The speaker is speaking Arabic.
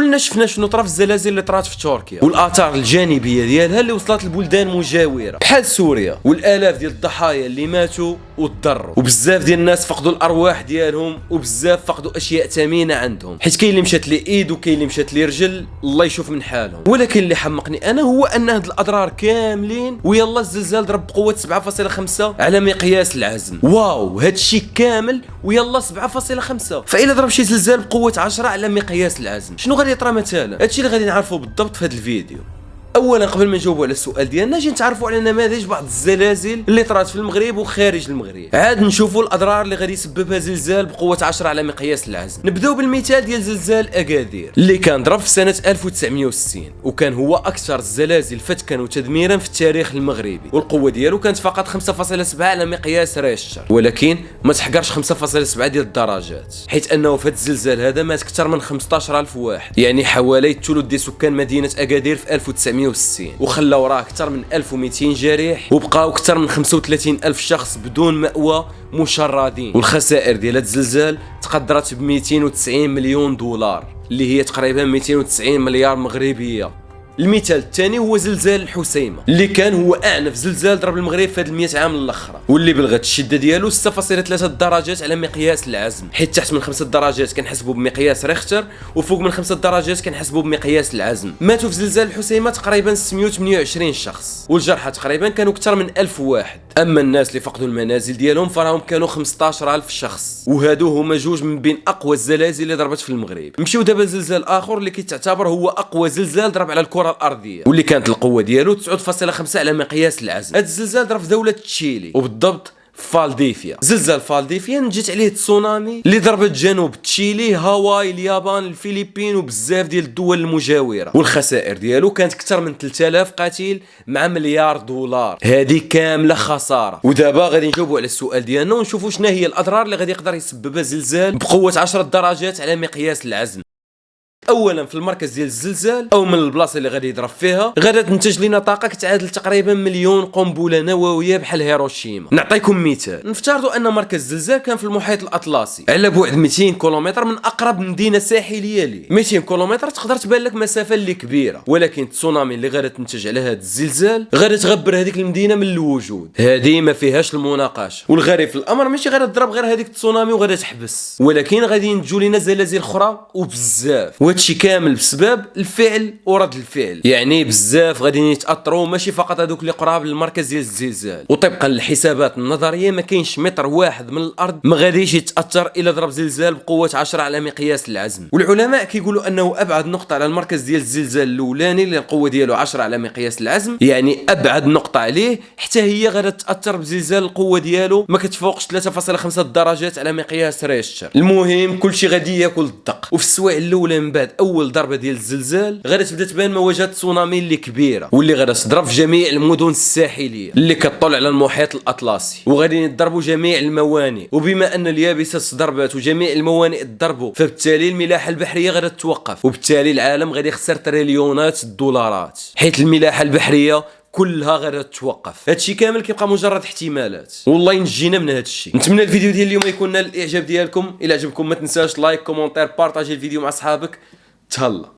كلنا شفنا شنو طرا في الزلازل اللي طرات في تركيا والاثار الجانبيه ديالها اللي وصلت لبلدان مجاوره بحال سوريا، والالاف ديال الضحايا اللي ماتوا وتضروا، وبزاف ديال الناس فقدوا الارواح ديالهم، وبزاف فقدوا اشياء ثمينه عندهم، حيت كاين اللي مشات ليه ايد وكاين اللي مشات ليه رجل، الله يشوف من حالهم. ولكن اللي حمقني انا هو ان هاد الاضرار كاملين ويلا الزلزال ضرب بقوه 7.5 على مقياس العزم. واو، هادشي كامل ويلا 7.5. فإلا ضرب شي زلزال بقوه 10 على مقياس العزم، شنو غادي يطرى مثلا؟ هادشي اللي غادي نعرفوا بالضبط في هاد الفيديو. اولا قبل ما نجاوبوا على السؤال ديالنا، نجي نتعرفوا على نماذج بعض الزلازل اللي طرات في المغرب وخارج المغرب، عاد نشوفوا الاضرار اللي غادي يسببها زلزال بقوه 10 على مقياس العزم. نبداو بالمثال ديال زلزال اكادير اللي كان ضرب في سنه 1960، وكان هو اكثر الزلازل فتكا وتدميرا في التاريخ المغربي، والقوه ديالو كانت فقط 5.7 على مقياس ريشتر، ولكن ما تحقرش 5.7 ديال الدرجات، حيث انه في هذا الزلزال هذا مات اكثر من 15000 واحد، يعني حوالي ثلث ديال سكان مدينه اكادير في 1960، وخلى وراه اكثر من 1200 جريح، وبقاو اكثر من 35000 شخص بدون مأوى مشردين. والخسائر ديال هذا الزلزال تقدرت ب 290 مليون دولار اللي هي تقريبا 290 مليار مغربيه. المثال الثاني هو زلزال الحسيمه اللي كان هو اعنف زلزال ضرب المغرب في هذه 100 عام الاخرى، واللي بلغت الشده ديالو 6.3 درجات على مقياس العزم، حيت تحت من 5 درجات كنحسبوا بمقياس ريختر، وفوق من 5 درجات كنحسبوا بمقياس العزم. ماتوا في زلزال الحسيمه تقريبا 628 شخص، والجرحى تقريبا كانوا اكثر من 1000 واحد. اما الناس اللي فقدوا المنازل ديالهم فراهم كانوا 15000 شخص، وهادو هما جوج من بين اقوى الزلازل اللي ضربت في المغرب. نمشيو دابا لزلزال اخر اللي كيتعتبر هو اقوى زلزال ضرب على الكره الارضيه، واللي كانت القوه ديالو 9.5 على مقياس العزم. هذا الزلزال ضرب في دوله تشيلي، وبالضبط فالديفيا. زلزال فالديفيا نجت عليه تسونامي اللي ضربت جنوب تشيلي، هاواي، اليابان، الفلبين وبزاف ديال الدول المجاوره، والخسائر ديالو كانت اكثر من 3000 قتيل مع مليار دولار. هذه كامله خساره. ودابا غادي نجاوبوا على السؤال ديالنا ونشوفوا شنو هي الاضرار اللي غادي يقدر يسببها زلزال بقوه 10 درجات على مقياس العزم. اولا في المركز ديال الزلزال او من البلاصه اللي غادي يضرب فيها غادا تنتج لنا طاقه كتعادل تقريبا مليون قنبله نوويه بحال هيروشيما. نعطيكم مثال، نفترضوا ان مركز الزلزال كان في المحيط الاطلسي على بعد 200 كيلومتر من اقرب مدينه ساحليه ليه. 200 كيلومتر تقدر تبان لك مسافه اللي كبيره، ولكن التسونامي اللي غادا تنتج على هذا الزلزال غادا تغبر هذيك المدينه من الوجود. هذه ما فيهاش المناقشه. والغريب في الامر ماشي غادا تضرب غير هذيك التسونامي وغادا تحبس، ولكن غادي ينتجوا لنا زلازل اخرى وبزاف، وهادشي كامل بسبب الفعل ورد الفعل. يعني بزاف غادي يتاثروا، ماشي فقط هذوك اللي قراب للمركز ديال الزلزال. وطبقا للحسابات النظريه ما كاينش متر واحد من الارض ما غاديش يتاثر الا ضرب زلزال بقوه 10 على مقياس العزم. والعلماء كيقولوا انه ابعد نقطه على المركز ديال الزلزال الاولاني اللي القوه ديالو 10 على مقياس العزم، يعني ابعد نقطه عليه، حتى هي غادا تاثر بزلزال القوه ديالو ما كتفوقش 3.5 درجات على مقياس ريشتر. المهم كلشي غادي ياكل الدق. وفي السوايع الاولى من بعد اول ضربه ديال الزلزال غادا تبدا تبان مواجهه تسونامي اللي كبيره، واللي غادا تضرب في جميع المدن الساحليه اللي كتطل على المحيط الاطلسي، وغادي يضربوا جميع الموانئ. وبما ان اليابسه تضربات وجميع الموانئ تضربوا، فبالتالي الملاحه البحريه غادا توقف، وبالتالي العالم غادي يخسر تريليونات الدولارات، حيث الملاحه البحريه كلها غادا توقف. هادشي كامل كيبقى مجرد احتمالات، والله ينجينا من هادشي. نتمنى الفيديو ديال اليوم يكون نال الاعجاب ديالكم. الى عجبكم ما تنساش لايك، كومونتير، بارطاجي الفيديو مع صحابك. تهلا.